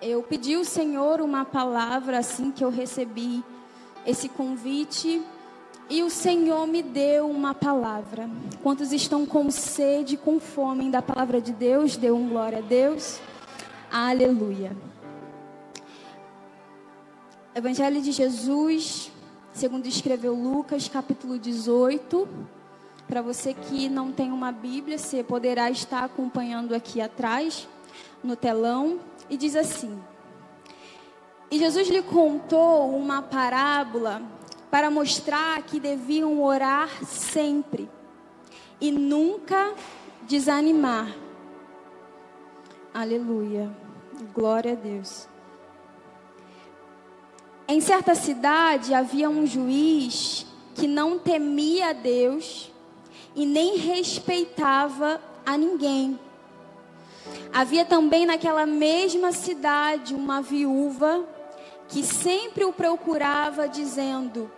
Eu pedi ao Senhor uma palavra assim que eu recebi esse convite, e o Senhor me deu uma palavra. Quantos estão com sede, com fome da palavra de Deus? Dê um glória a Deus. Aleluia. Evangelho de Jesus, segundo escreveu Lucas, capítulo 18. Para você que não tem uma Bíblia, você poderá estar acompanhando aqui atrás, no telão. E diz assim: E Jesus lhe contou uma parábola para mostrar que deviam orar sempre e nunca desanimar. Aleluia, glória a Deus. Em certa cidade havia um juiz que não temia a Deus e nem respeitava a ninguém. Havia também naquela mesma cidade uma viúva que sempre o procurava, dizendo: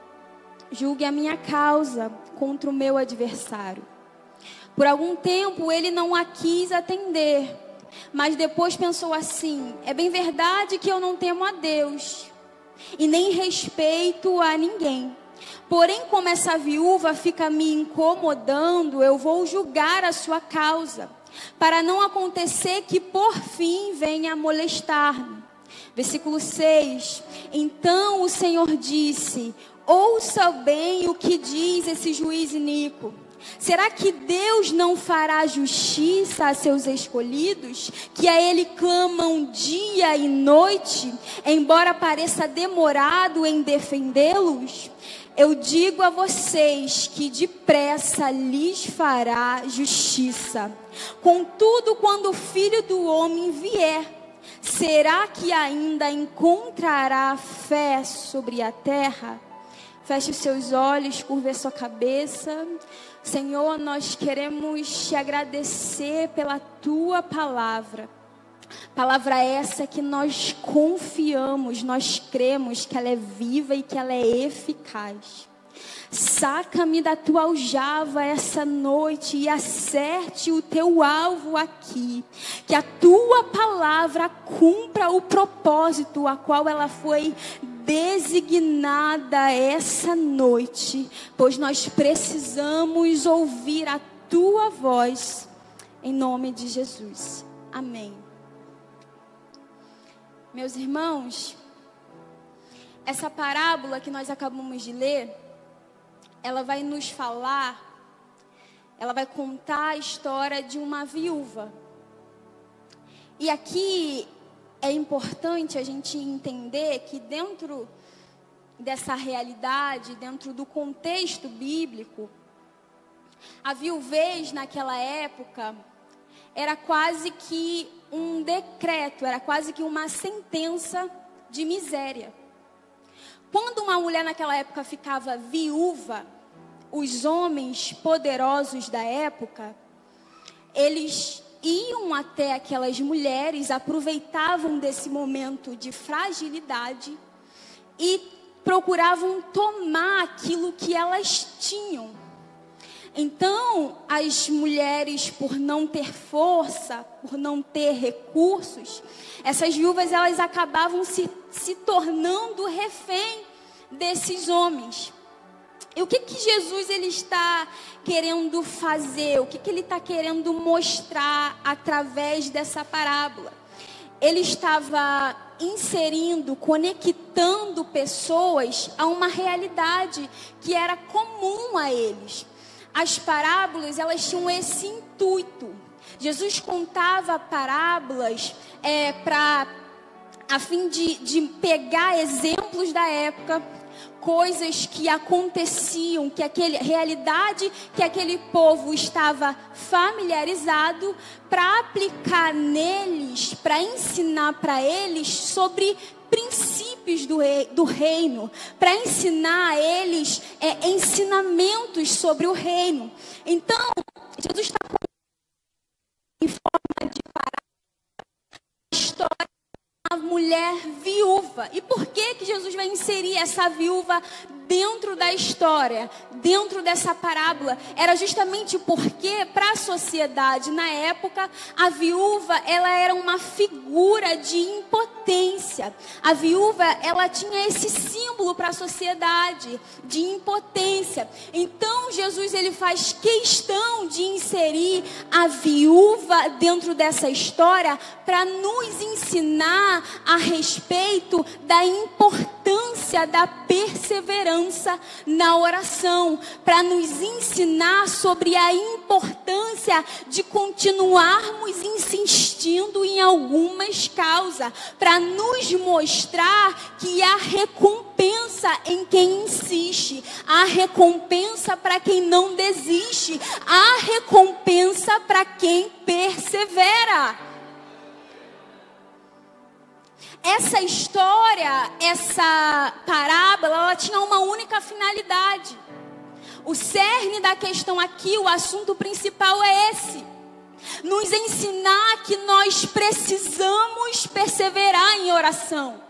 julgue a minha causa contra o meu adversário. Por algum tempo ele não a quis atender, mas depois pensou assim: é bem verdade que eu não temo a Deus e nem respeito a ninguém. Porém, como essa viúva fica me incomodando, eu vou julgar a sua causa, para não acontecer que por fim venha a molestar-me. Versículo 6. Então o Senhor disse: ouça bem o que diz esse juiz iníquo. Será que Deus não fará justiça a seus escolhidos, que a Ele clamam dia e noite, embora pareça demorado em defendê-los? Eu digo a vocês que depressa lhes fará justiça. Contudo, quando o Filho do Homem vier, será que ainda encontrará fé sobre a terra? Feche os seus olhos, curve a sua cabeça. Senhor, nós queremos te agradecer pela tua palavra. Palavra essa que nós confiamos, nós cremos que ela é viva e que ela é eficaz. Saca-me da tua aljava essa noite e acerte o teu alvo aqui. Que a tua palavra cumpra o propósito a qual ela foi designada essa noite. Pois nós precisamos ouvir a tua voz. Em nome de Jesus. Amém. Meus irmãos, essa parábola que nós acabamos de ler, ela vai nos falar, ela vai contar a história de uma viúva. E aqui é importante a gente entender que dentro dessa realidade, dentro do contexto bíblico, a viuvez naquela época era quase que um decreto, era quase que uma sentença de miséria. Quando uma mulher naquela época ficava viúva, os homens poderosos da época, eles iam até aquelas mulheres, aproveitavam desse momento de fragilidade e procuravam tomar aquilo que elas tinham. Então, as mulheres, por não ter força, por não ter recursos, essas viúvas, elas acabavam se tornando refém desses homens. E o que Jesus ele está querendo fazer? O que ele está querendo mostrar através dessa parábola? Ele estava inserindo, conectando pessoas a uma realidade que era comum a eles. As parábolas, elas tinham esse intuito. Jesus contava parábolas a fim de pegar exemplos da época, coisas que aconteciam, realidade que aquele povo estava familiarizado, para aplicar neles, para ensinar para eles sobre princípios do reino, para ensinar a eles ensinamentos sobre o reino. Então, Jesus está em forma de parábola a história de uma mulher viúva. E por que Jesus vai inserir essa viúva dentro da história, dentro dessa parábola? Era justamente porque, para a sociedade na época, a viúva ela era uma figura de impotência. impotência. A viúva, ela tinha esse símbolo para a sociedade de impotência. Então Jesus, ele faz questão de inserir a viúva dentro dessa história para nos ensinar a respeito da importância da perseverança na oração, para nos ensinar sobre a importância de continuarmos insistindo em algumas causas, para nos mostrar que há recompensa em quem insiste, há recompensa para quem não desiste, há recompensa para quem persevera. Essa história, essa parábola, ela tinha uma única finalidade. O cerne da questão aqui, o assunto principal é esse: nos ensinar que nós precisamos perseverar em oração.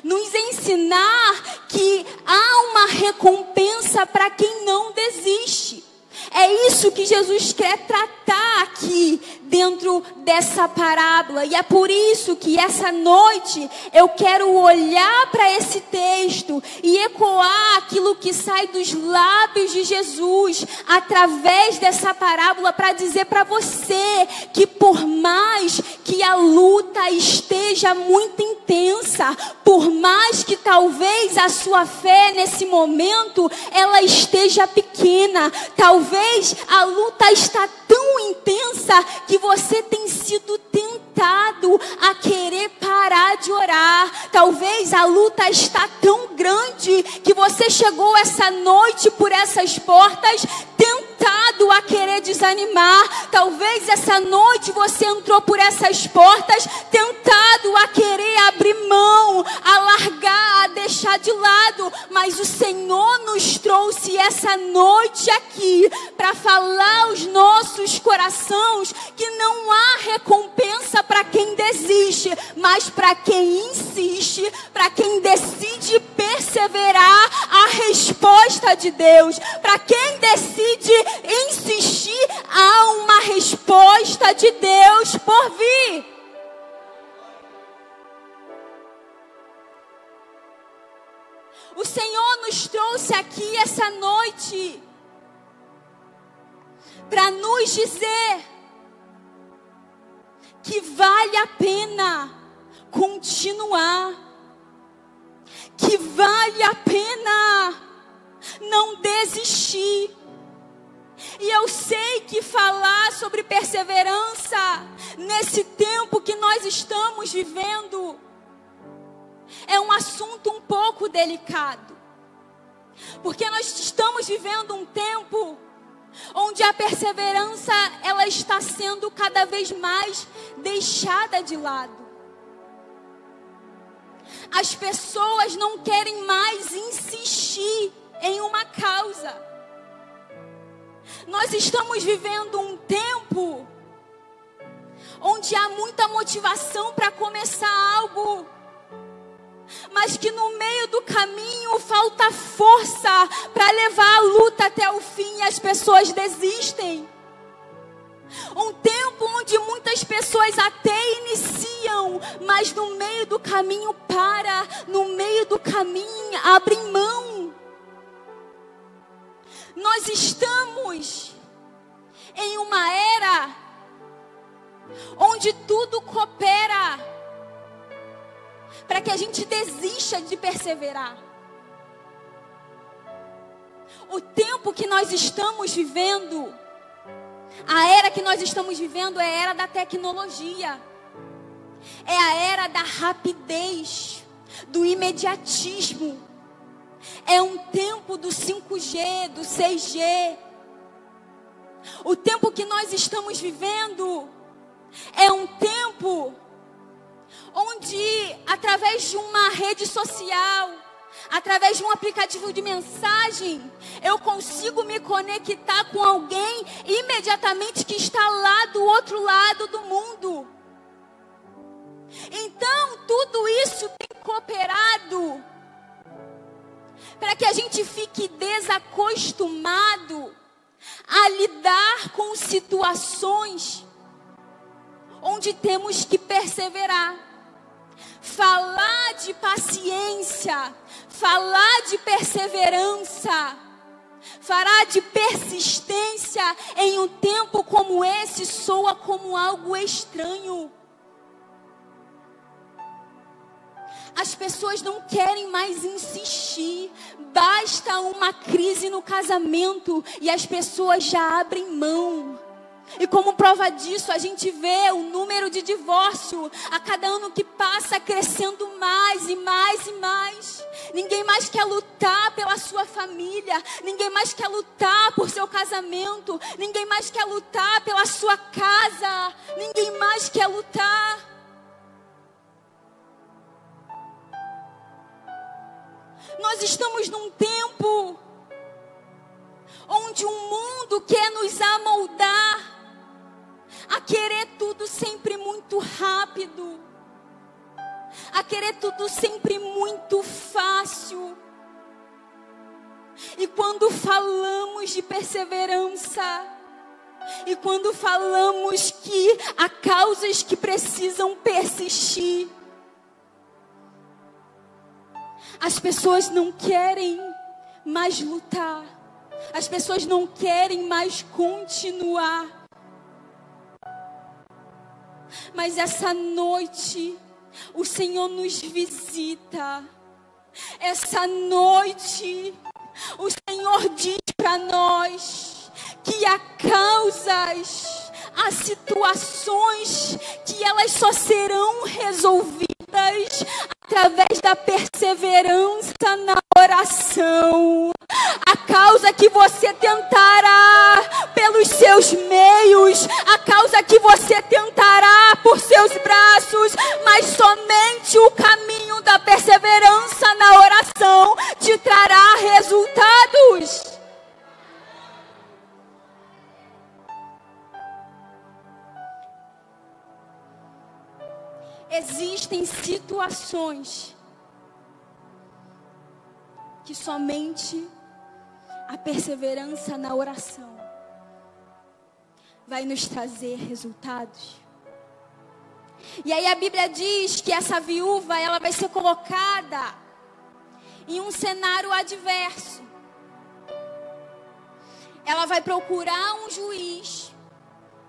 Nos ensinar que há uma recompensa para quem não desiste. É isso que Jesus quer tratar aqui dentro dessa parábola. E é por isso que essa noite eu quero olhar para esse texto e ecoar aquilo que sai dos lábios de Jesus através dessa parábola, para dizer para você que por mais que a luta esteja muito intensa, por mais que talvez a sua fé nesse momento ela esteja pequena, talvez a luta está tão intensa que você tem sido tentado a querer parar de orar. Talvez a luta está tão grande que você chegou essa noite por essas portas tentado a querer desanimar. Talvez essa noite você entrou por essas portas tentado a querer abrir mão, a largar, a deixar de lado. Mas o Senhor nos trouxe essa noite aqui para falar aos nossos corações que não há recompensa para quem desiste, mas para quem insiste, para quem decide perseverar a resposta de Deus. Para quem decide insistir, há uma resposta de Deus por vir. O Senhor nos trouxe aqui essa noite para nos dizer que vale a pena continuar, que vale a pena não desistir. E eu sei que falar sobre perseverança nesse tempo que nós estamos vivendo é um assunto um pouco delicado, porque nós estamos vivendo um tempo onde a perseverança ela está sendo cada vez mais deixada de lado. As pessoas não querem mais insistir em uma causa. Nós estamos vivendo um tempo onde há muita motivação para começar algo, mas que no meio do caminho falta força para levar a luta até o fim e as pessoas desistem. Um tempo onde muitas pessoas até iniciam, mas no meio do caminho para, no meio do caminho abrem mão. Nós estamos em uma era onde tudo coopera para que a gente desista de perseverar. O tempo que nós estamos vivendo, a era que nós estamos vivendo é a era da tecnologia. É a era da rapidez, do imediatismo. É um tempo do 5G, do 6G. O tempo que nós estamos vivendo é um tempo onde, através de uma rede social, através de um aplicativo de mensagem, eu consigo me conectar com alguém imediatamente que está lá do outro lado do mundo. Então, tudo isso tem cooperado para que a gente fique desacostumado a lidar com situações onde temos que perseverar. de paciência, falar de perseverança, falar de persistência em um tempo como esse soa como algo estranho. As pessoas não querem mais insistir. Basta uma crise no casamento e as pessoas já abrem mão. E como prova disso, a gente vê o número de divórcio a cada ano que passa crescendo mais e mais e mais. Ninguém mais quer lutar pela sua família. Ninguém mais quer lutar por seu casamento. Ninguém mais quer lutar pela sua casa. Ninguém mais quer lutar. Nós estamos num tempo onde o mundo quer nos amoldar a querer tudo sempre muito rápido, a querer tudo sempre muito fácil. E quando falamos de perseverança, e quando falamos que há causas que precisam persistir, as pessoas não querem mais lutar. As pessoas não querem mais continuar. Mas essa noite, o Senhor nos visita. Essa noite, o Senhor diz para nós que há causas, há situações que elas só serão resolvidas através da perseverança na oração. A causa que você tentará pelos seus meios, a causa que você tentará por seus braços, mas somente o caminho da perseverança na oração te trará resultados. Existem situações que somente a perseverança na oração vai nos trazer resultados. E aí a Bíblia diz que essa viúva, ela vai ser colocada em um cenário adverso. Ela vai procurar um juiz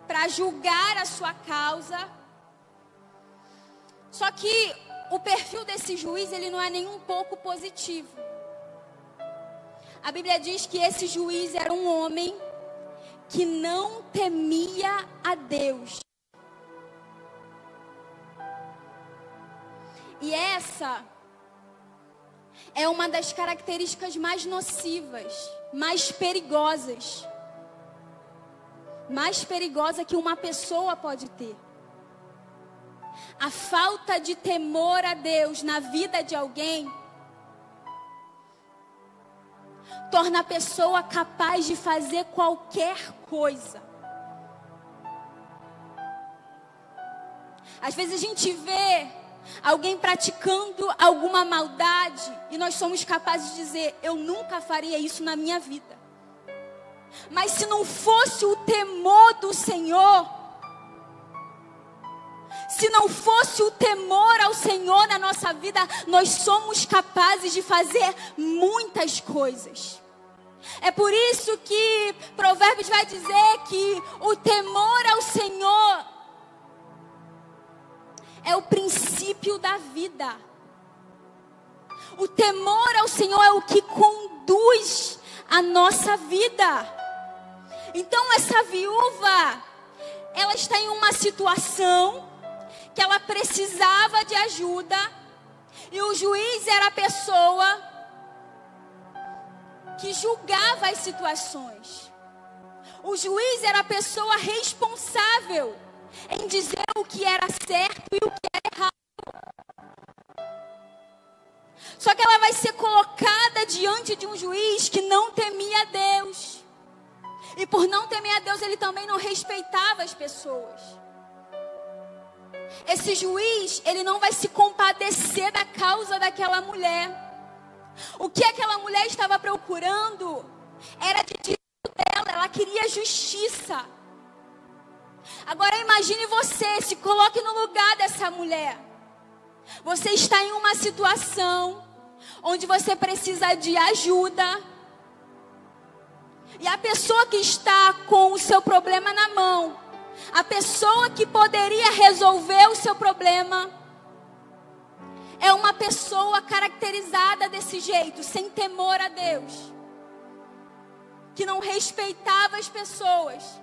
para julgar a sua causa. Só que o perfil desse juiz, ele não é nem um pouco positivo. A Bíblia diz que esse juiz era um homem que não temia a Deus. E essa é uma das características mais nocivas, mais perigosas. Mais perigosa que uma pessoa pode ter. A falta de temor a Deus na vida de alguém torna a pessoa capaz de fazer qualquer coisa. Às vezes a gente vê alguém praticando alguma maldade e nós somos capazes de dizer: eu nunca faria isso na minha vida. Mas se não fosse o temor do Senhor, se não fosse o temor ao Senhor na nossa vida, nós somos capazes de fazer muitas coisas. É por isso que Provérbios vai dizer que o temor ao Senhor é o princípio da vida. O temor ao Senhor é o que conduz a nossa vida. Então essa viúva, ela está em uma situação que ela precisava de ajuda, e o juiz era a pessoa que julgava as situações. O juiz era a pessoa responsável em dizer o que era certo e o que era errado. Só que ela vai ser colocada diante de um juiz que não temia a Deus. E por não temer a Deus, ele também não respeitava as pessoas. Esse juiz, ele não vai se compadecer da causa daquela mulher. O que aquela mulher estava procurando era de direito dela, ela queria justiça. Agora imagine você, se coloque no lugar dessa mulher. Você está em uma situação onde você precisa de ajuda. E a pessoa que está com o seu problema na mão, a pessoa que poderia resolver o seu problema, é uma pessoa caracterizada desse jeito, sem temor a Deus, que não respeitava as pessoas,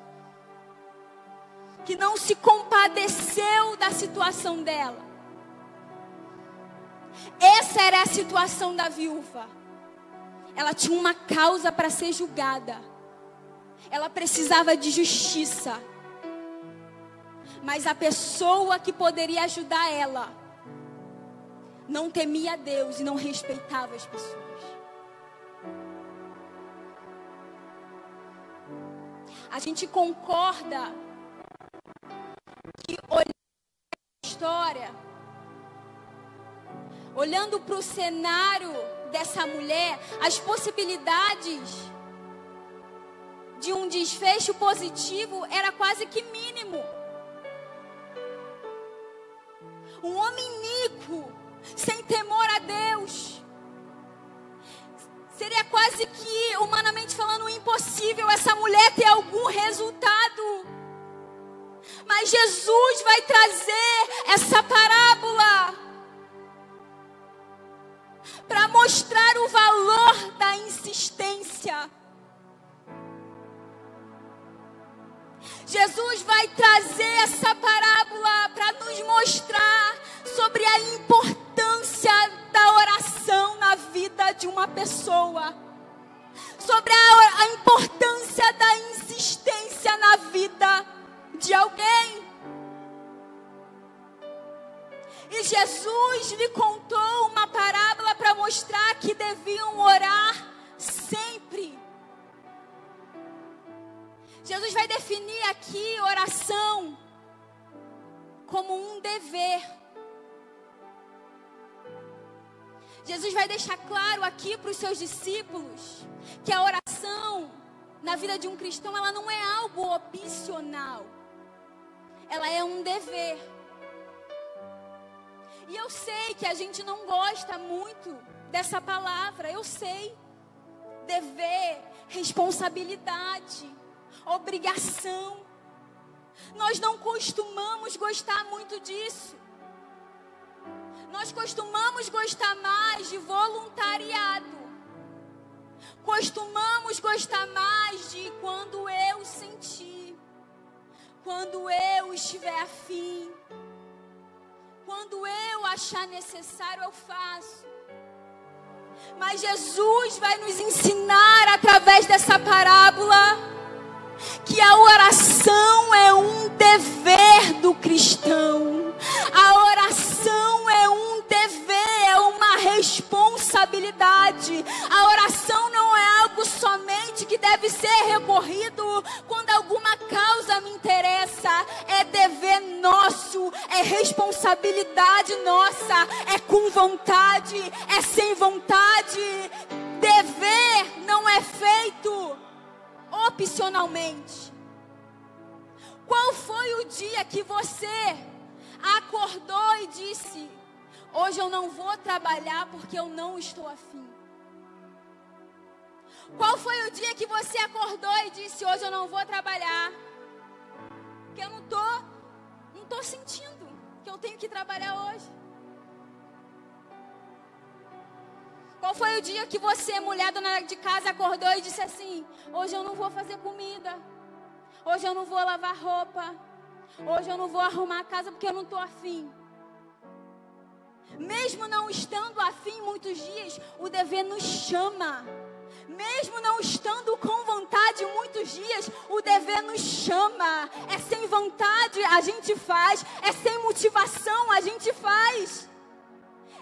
que não se compadeceu da situação dela. Essa era a situação da viúva. Ela tinha uma causa para ser julgada. Ela precisava de justiça. Mas a pessoa que poderia ajudar ela não temia Deus e não respeitava as pessoas. A gente concorda que olhando a história, olhando para o cenário dessa mulher, as possibilidades de um desfecho positivo era quase que mínimo. Um homem iníquo, sem temor a Deus, seria quase que, humanamente falando, impossível essa mulher ter algum resultado. Mas Jesus vai trazer essa parábola para mostrar o valor da insistência. Jesus vai trazer essa parábola para nos mostrar sobre a importância da oração na vida de uma pessoa, sobre a importância da insistência na vida de alguém. E Jesus lhe contou uma parábola para mostrar que deviam orar sempre. Jesus vai definir aqui oração como um dever. Jesus vai deixar claro aqui para os seus discípulos que a oração na vida de um cristão, ela não é algo opcional. Ela é um dever. E eu sei que a gente não gosta muito dessa palavra. Eu sei. Dever, responsabilidade, obrigação. Nós não costumamos gostar muito disso. Nós costumamos gostar mais de voluntariado. Costumamos gostar mais de quando eu sentir, quando eu estiver afim, quando eu achar necessário, eu faço. Mas Jesus vai nos ensinar através dessa parábola que a oração é um dever do cristão. A oração é um dever, é uma responsabilidade. A oração não é algo somente que deve ser recorrido quando alguma causa me interessa. É dever nosso, é responsabilidade nossa, é com vontade, é sem vontade. Dever não é feito opcionalmente. Qual foi o dia que você acordou e disse: hoje eu não vou trabalhar porque eu não estou afim? Qual foi o dia que você acordou e disse: hoje eu não vou trabalhar porque eu não tô sentindo que eu tenho que trabalhar hoje? Qual foi o dia que você, mulher dona de casa, acordou e disse assim: hoje eu não vou fazer comida, hoje eu não vou lavar roupa, hoje eu não vou arrumar a casa porque eu não estou afim? Mesmo não estando afim muitos dias, o dever nos chama. Mesmo não estando com vontade muitos dias, o dever nos chama. É sem vontade, a gente faz. É sem motivação, a gente faz.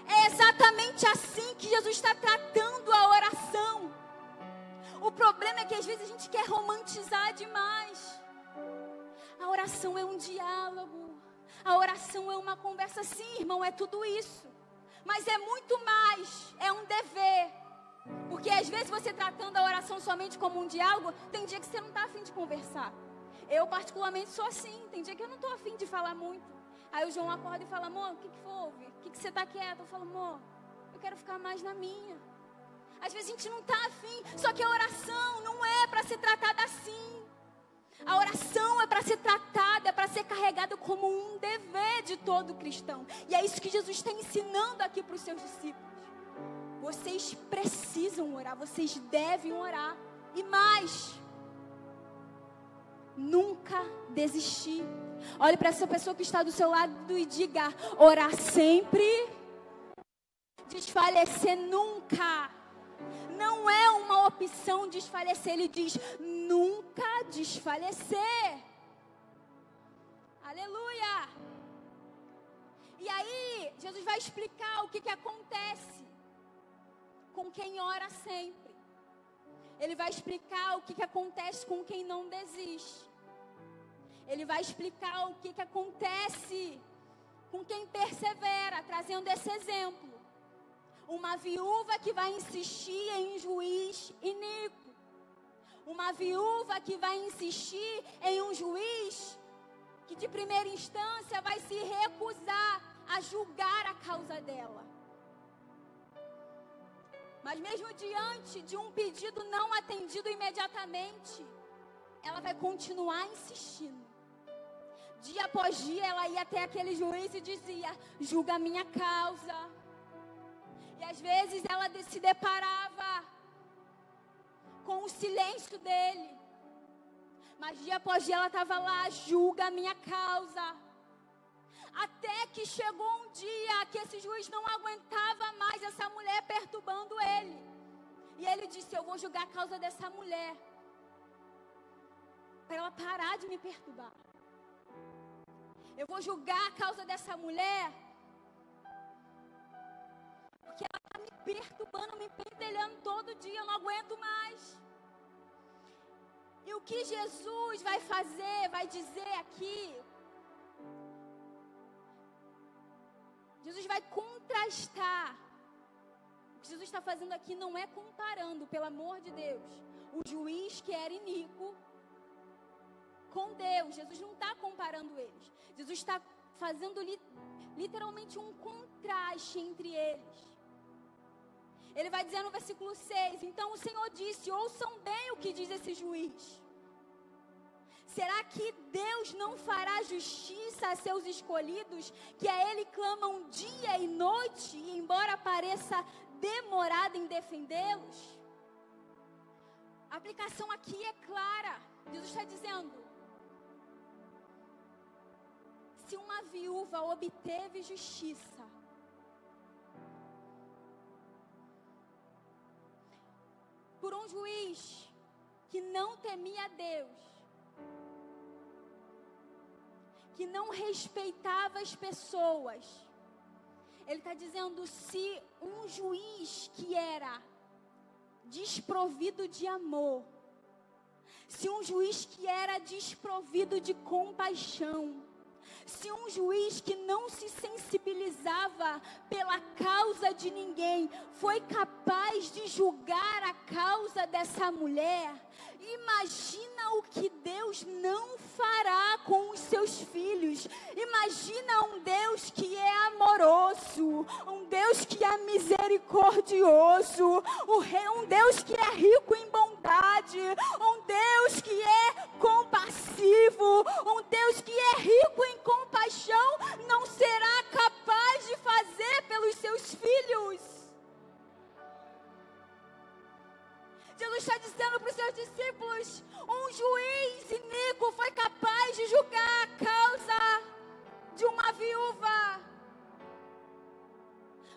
É exatamente assim que Jesus está tratando a oração. O problema é que às vezes a gente quer romantizar demais. A oração é um diálogo. A oração é uma conversa. Sim, irmão, é tudo isso. Mas é muito mais. É um dever. Porque às vezes você tratando a oração somente como um diálogo, tem dia que você não está afim de conversar. Eu particularmente sou assim. Tem dia que eu não estou afim de falar muito. Aí o João acorda e fala, amor, o que houve? O que você está quieto? Eu falo, amor, eu quero ficar mais na minha. Às vezes a gente não está afim, só que a oração não é para ser tratada assim. A oração é para ser tratada, é para ser carregada como um dever de todo cristão. E é isso que Jesus está ensinando aqui para os seus discípulos. Vocês precisam orar, vocês devem orar. E mais, nunca desistir. Olhe para essa pessoa que está do seu lado e diga, orar sempre, desfalecer nunca. Não é uma opção desfalecer, ele diz, nunca desfalecer. Aleluia. E aí, Jesus vai explicar o que acontece com quem ora sempre. Ele vai explicar o que acontece com quem não desiste. Ele vai explicar o que acontece com quem persevera, trazendo esse exemplo. Uma viúva que vai insistir em um juiz iníquo. Uma viúva que vai insistir em um juiz que de primeira instância vai se recusar a julgar a causa dela. Mas mesmo diante de um pedido não atendido imediatamente, ela vai continuar insistindo. Dia após dia ela ia até aquele juiz e dizia, julga a minha causa. E às vezes ela se deparava com o silêncio dele. Mas dia após dia ela estava lá, julga a minha causa. Até que chegou um dia que esse juiz não aguentava mais essa mulher perturbando ele. E ele disse, eu vou julgar a causa dessa mulher, para ela parar de me perturbar. Eu vou julgar a causa dessa mulher, porque ela está me perturbando, me pentelhando todo dia, eu não aguento mais. E o que Jesus vai fazer, vai dizer aqui, Jesus vai contrastar. O que Jesus está fazendo aqui não é comparando, pelo amor de Deus, o juiz que era iníquo com Deus. Jesus não está comparando eles. Jesus está fazendo literalmente um contraste entre eles. Ele vai dizer no versículo 6, então o Senhor disse, ouçam bem o que diz esse juiz. Será que Deus não fará justiça a seus escolhidos, que a Ele clamam dia e noite, e embora pareça demorado em defendê-los? A aplicação aqui é clara. Jesus está dizendo, se uma viúva obteve justiça, por um juiz que não temia a Deus, que não respeitava as pessoas, ele está dizendo, se um juiz que era desprovido de amor, se um juiz que era desprovido de compaixão, se um juiz que não se sensibilizava pela causa de ninguém foi capaz de julgar a causa dessa mulher, imagina o que Deus não fará com os seus filhos. Imagina um Deus que é amoroso, um Deus que é misericordioso, um Deus que é rico em bondade, um Deus que é compassivo, um Deus que é rico em compaixão, não será capaz de fazer pelos seus filhos. Jesus está dizendo para os seus discípulos, um juiz iníquo foi capaz de julgar a causa de uma viúva.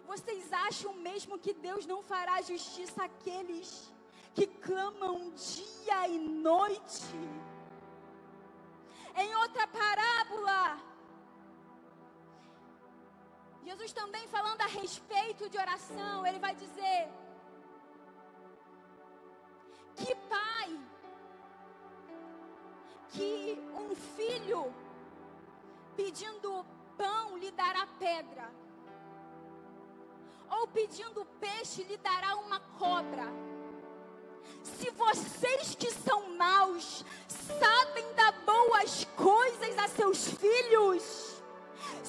Vocês acham mesmo que Deus não fará justiça àqueles que clamam dia e noite? Em outra parábola, Jesus também falando a respeito de oração, ele vai dizer, que pai, que um filho pedindo pão lhe dará pedra, ou pedindo peixe lhe dará uma cobra? Se vocês que são maus sabem dar boas coisas a seus filhos,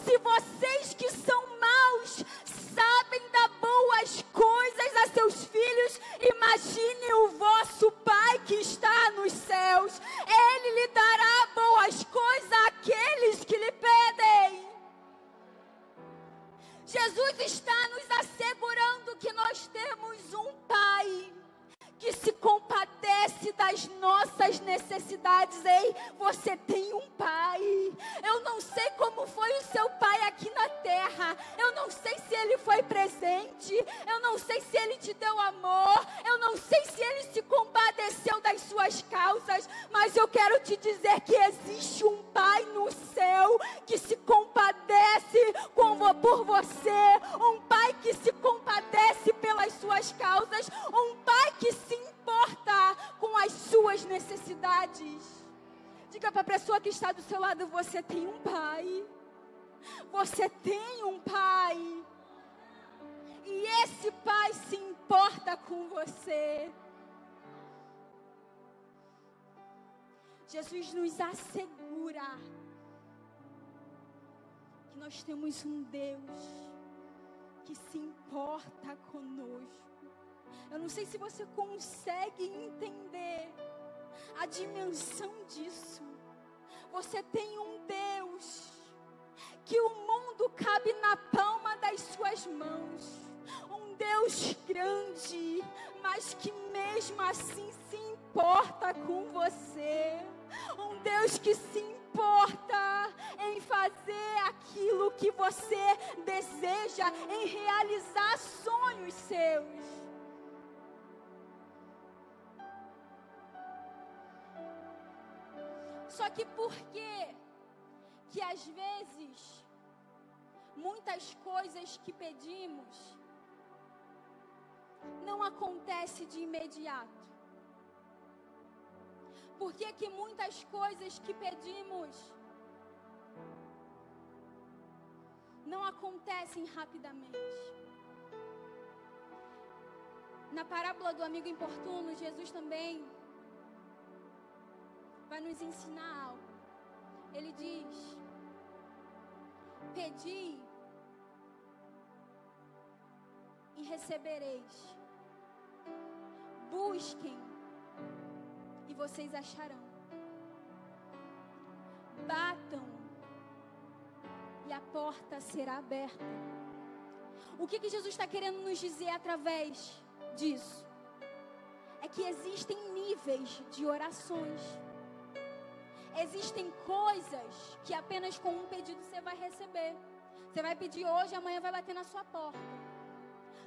Se vocês que são maus sabem dar boas coisas a seus filhos, imagine o vosso Pai que está nos céus. Ele lhe dará boas coisas àqueles que lhe pedem. Jesus está nos assegurando que nós temos um Pai que se compadece das nossas necessidades. Ei, você tem um Pai. Eu não sei como foi o seu pai aqui na terra. Eu não sei se ele foi presente. Eu não sei se ele te deu amor. Eu não sei se ele se compadeceu das suas causas. Mas eu quero te dizer que existe um Pai no céu que se compadece por você. Um Pai que se compadece pelas suas causas. Um Pai que se importa com as suas necessidades. Diga para a pessoa que está do seu lado: você tem um Pai. Você tem um Pai. E esse Pai se importa com você. Jesus nos assegura que nós temos um Deus que se importa conosco. Eu não sei se você consegue entender a dimensão disso. Você tem um Deus que o mundo cabe na palma das suas mãos. Um Deus grande, mas que mesmo assim se importa com você. Um Deus que se importa em fazer aquilo que você deseja, em realizar sonhos seus. Só que por que às vezes muitas coisas que pedimos não acontecem de imediato? Por que muitas coisas que pedimos não acontecem rapidamente? Na parábola do amigo importuno, Jesus também vai nos ensinar algo. Ele diz: pedi e recebereis. Busquem e vocês acharão. Batam e a porta será aberta. O que Jesus está querendo nos dizer através disso? É que existem níveis de orações. Existem coisas que apenas com um pedido você vai receber. Você vai pedir hoje, amanhã vai bater na sua porta.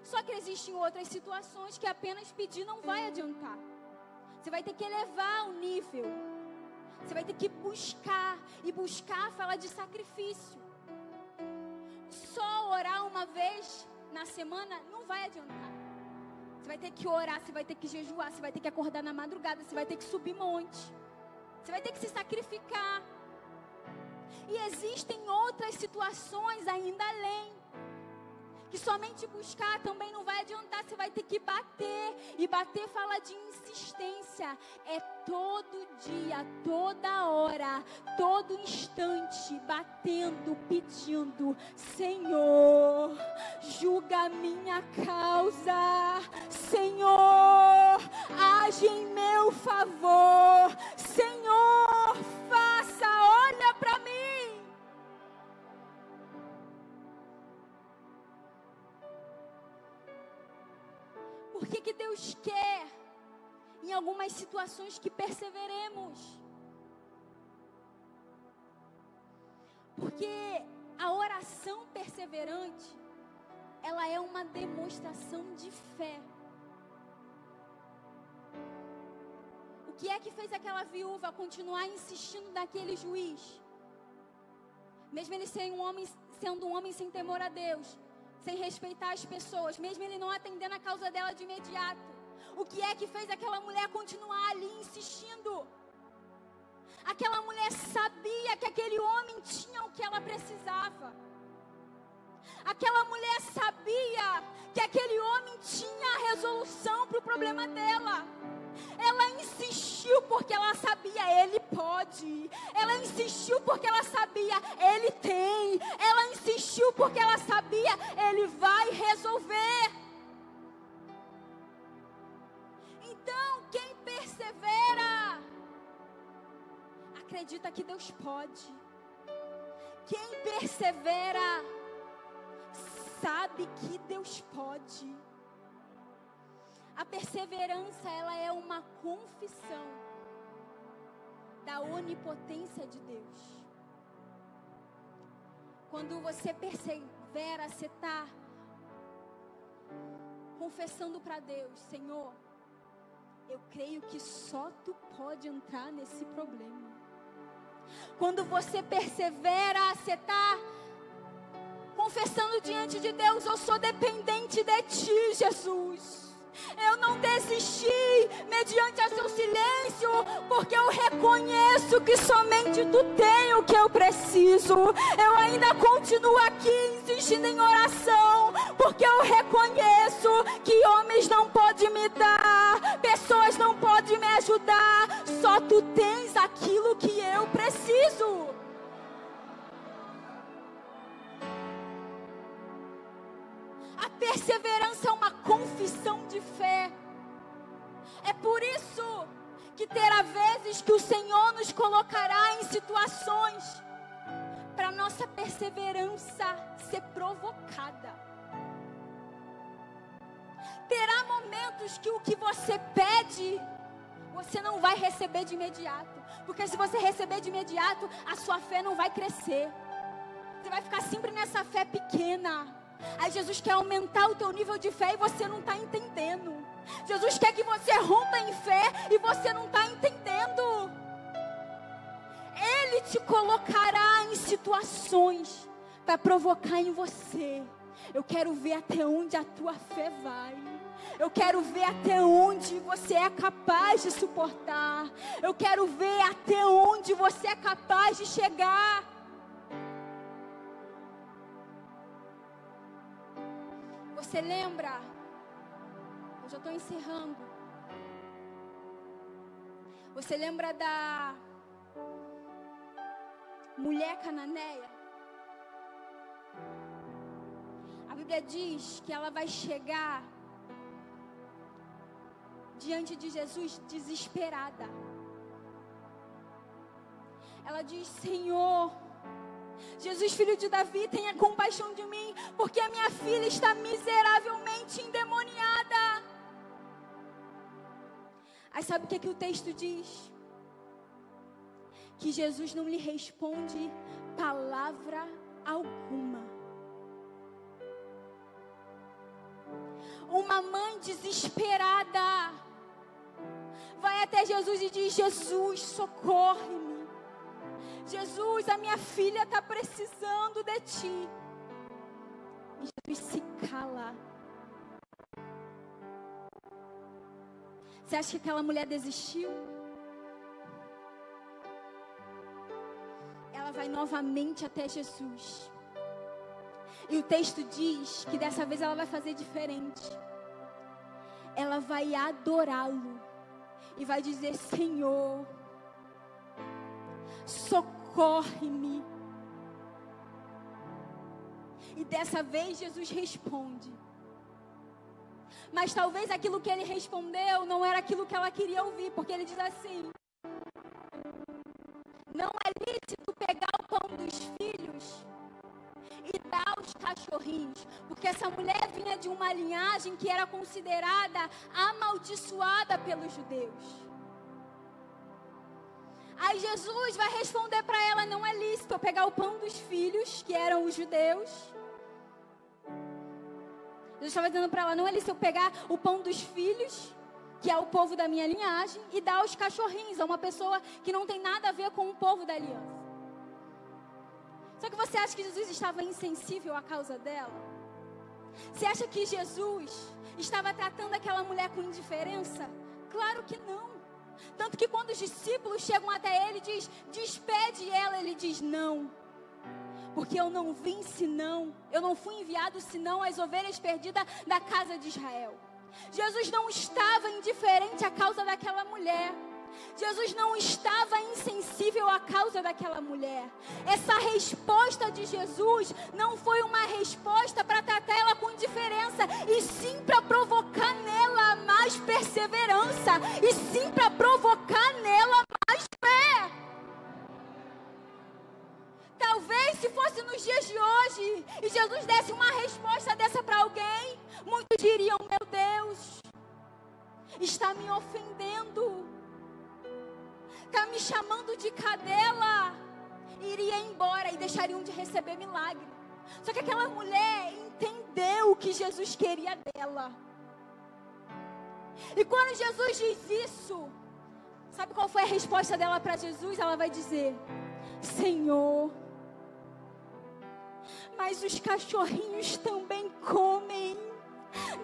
Só que existem outras situações que apenas pedir não vai adiantar. Você vai ter que elevar o nível. Você vai ter que buscar. E buscar fala de sacrifício. Só orar uma vez na semana não vai adiantar. Você vai ter que orar, você vai ter que jejuar, você vai ter que acordar na madrugada, você vai ter que subir monte. Você vai ter que se sacrificar. E existem outras situações ainda além, que somente buscar também não vai adiantar. Você vai ter que bater. E bater fala de insistência. É todo dia, toda hora, todo instante, batendo, pedindo: Senhor, julga a minha causa. Senhor, age em meu favor. Senhor, faça, olha para mim. Por que Deus quer, em algumas situações, que perseveremos? Porque a oração perseverante, ela é uma demonstração de fé. O que é que fez aquela viúva continuar insistindo naquele juiz? Mesmo ele sendo um homem sem temor a Deus, sem respeitar as pessoas, mesmo ele não atendendo a causa dela de imediato, o que é que fez aquela mulher continuar ali insistindo? Aquela mulher sabia que aquele homem tinha o que ela precisava. Aquela mulher sabia que aquele homem tinha a resolução para o problema dela. Ela insistiu porque ela sabia, Ele pode. Ela insistiu porque ela sabia, Ele tem. Ela insistiu porque ela sabia, Ele vai resolver. Então, quem persevera, acredita que Deus pode. Quem persevera, sabe que Deus pode. A perseverança, ela é uma confissão da onipotência de Deus. Quando você persevera, você está confessando para Deus: Senhor, eu creio que só Tu pode entrar nesse problema. Quando você persevera, você está confessando diante de Deus: eu sou dependente de Ti, Jesus. Eu não desisti mediante a Seu silêncio, porque eu reconheço que somente Tu tem o que eu preciso. Eu ainda continuo aqui insistindo em oração, porque eu reconheço que homens não podem me dar, pessoas não podem me ajudar, só Tu tens aquilo que eu preciso. A perseverança é uma confissão de fé. É por isso que terá vezes que o Senhor nos colocará em situações para nossa perseverança ser provocada. Terá momentos que o que você pede, você não vai receber de imediato. Porque se você receber de imediato, a sua fé não vai crescer. Você vai ficar sempre nessa fé pequena. Aí Jesus quer aumentar o teu nível de fé e você não está entendendo. Jesus quer que você rompa em fé e você não está entendendo. Ele te colocará em situações para provocar em você. Eu quero ver até onde a tua fé vai. Eu quero ver até onde você é capaz de suportar. Eu quero ver até onde você é capaz de chegar. Você lembra? Eu já estou encerrando. Você lembra da mulher cananeia? A Bíblia diz que ela vai chegar diante de Jesus desesperada. Ela diz: Senhor, Jesus, filho de Davi, tenha compaixão de mim, porque a minha filha está miseravelmente endemoniada. Aí sabe o que o texto diz? Que Jesus não lhe responde palavra alguma. Uma mãe desesperada vai até Jesus e diz: Jesus, socorre-me. Jesus, a minha filha está precisando de Ti. E Jesus se cala. Você acha que aquela mulher desistiu? Ela vai novamente até Jesus. E o texto diz que dessa vez ela vai fazer diferente. Ela vai adorá-lo. E vai dizer: Senhor, socorre-me. E dessa vez Jesus responde. Mas talvez aquilo que ele respondeu não era aquilo que ela queria ouvir. Porque ele diz assim: não é lícito pegar o pão dos filhos e dar aos cachorrinhos. Porque essa mulher vinha de uma linhagem que era considerada amaldiçoada pelos judeus. Aí Jesus vai responder para ela: não é lícito eu pegar o pão dos filhos, que eram os judeus. Jesus estava dizendo para ela: não é lícito eu pegar o pão dos filhos, que é o povo da minha linhagem, e dar aos cachorrinhos, a uma pessoa que não tem nada a ver com o povo da aliança. Só que você acha que Jesus estava insensível à causa dela? Você acha que Jesus estava tratando aquela mulher com indiferença? Claro que não. Tanto que quando os discípulos chegam até ele e diz: despede ela, ele diz: não. Porque eu não vim senão, eu não fui enviado senão as ovelhas perdidas da casa de Israel. Jesus não estava indiferente à causa daquela mulher. Jesus não estava insensível à causa daquela mulher. Essa resposta de Jesus não foi uma resposta para tratar ela com indiferença, e sim para provocar nela mais perseverança, e sim para provocar nela mais fé. Talvez se fosse nos dias de hoje e Jesus desse uma resposta dessa para alguém, muitos diriam: meu Deus, está me ofendendo, está me chamando de cadela, e iria embora e deixariam de receber milagre. Só que aquela mulher entendeu o que Jesus queria dela. E quando Jesus diz isso, sabe qual foi a resposta dela para Jesus? Ela vai dizer: Senhor, mas os cachorrinhos também comem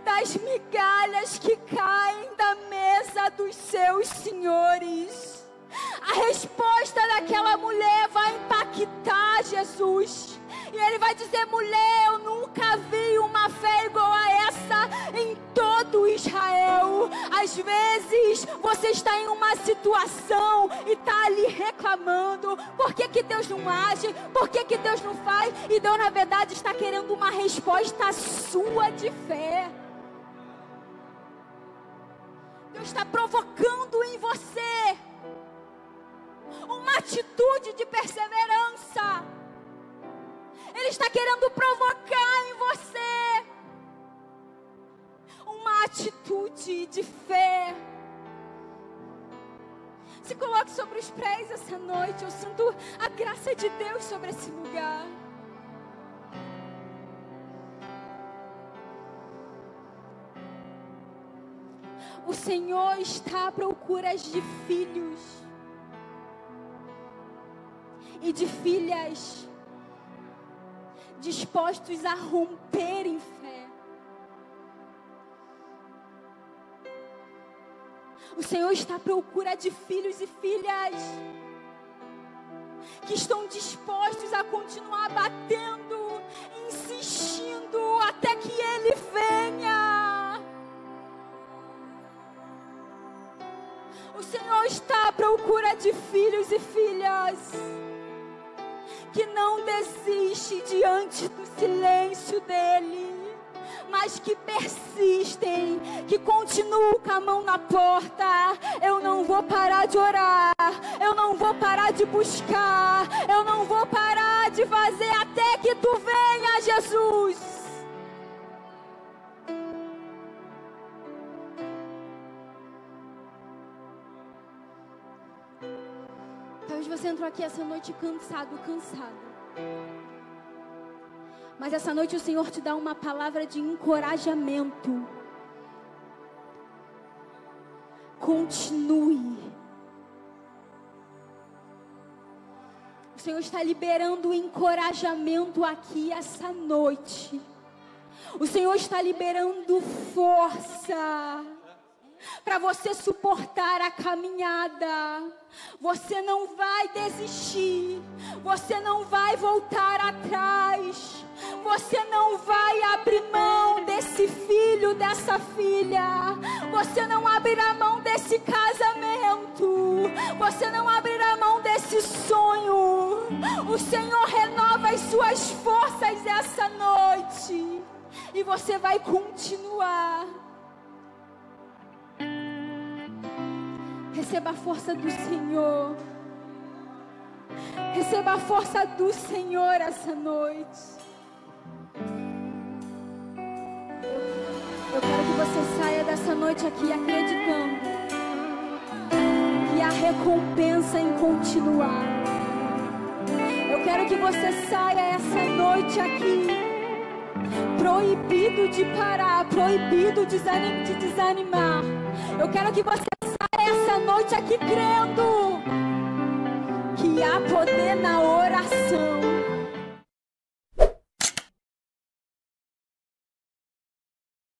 das migalhas que caem da mesa dos seus senhores. A resposta daquela mulher vai impactar Jesus. E ele vai dizer: mulher, eu nunca vi uma fé igual a essa em todo Israel. Às vezes você está em uma situação e está ali reclamando: por que Deus não age? Por que Deus não faz? E Deus na verdade está querendo uma resposta sua de fé. Deus está provocando em você uma atitude de perseverança. Ele está querendo provocar em você uma atitude de fé. Se coloque sobre os pés essa noite. Eu sinto a graça de Deus sobre esse lugar. O Senhor está à procura de filhos e de filhas dispostos a romper em fé. O Senhor está à procura de filhos e filhas que estão dispostos a continuar batendo, insistindo até que Ele venha. O Senhor está à procura de filhos e filhas que não desiste diante do silêncio dEle, mas que persistem, que continuam com a mão na porta. Eu não vou parar de orar, eu não vou parar de buscar, eu não vou parar de fazer até que Tu venha, Jesus. Você entrou aqui essa noite cansado. Mas essa noite o Senhor te dá uma palavra de encorajamento. Continue. O Senhor está liberando encorajamento aqui essa noite. O Senhor está liberando força para você suportar a caminhada. Você não vai desistir. Você não vai voltar atrás. Você não vai abrir mão desse filho, dessa filha. Você não abrirá mão desse casamento. Você não abrirá mão desse sonho. O Senhor renova as suas forças essa noite. E você vai continuar. Receba a força do Senhor. Receba a força do Senhor essa noite. Eu quero que você saia dessa noite aqui acreditando que há recompensa em continuar. Eu quero que você saia essa noite aqui proibido de parar, proibido de desanimar. Eu quero que você essa noite aqui crendo que há poder na oração.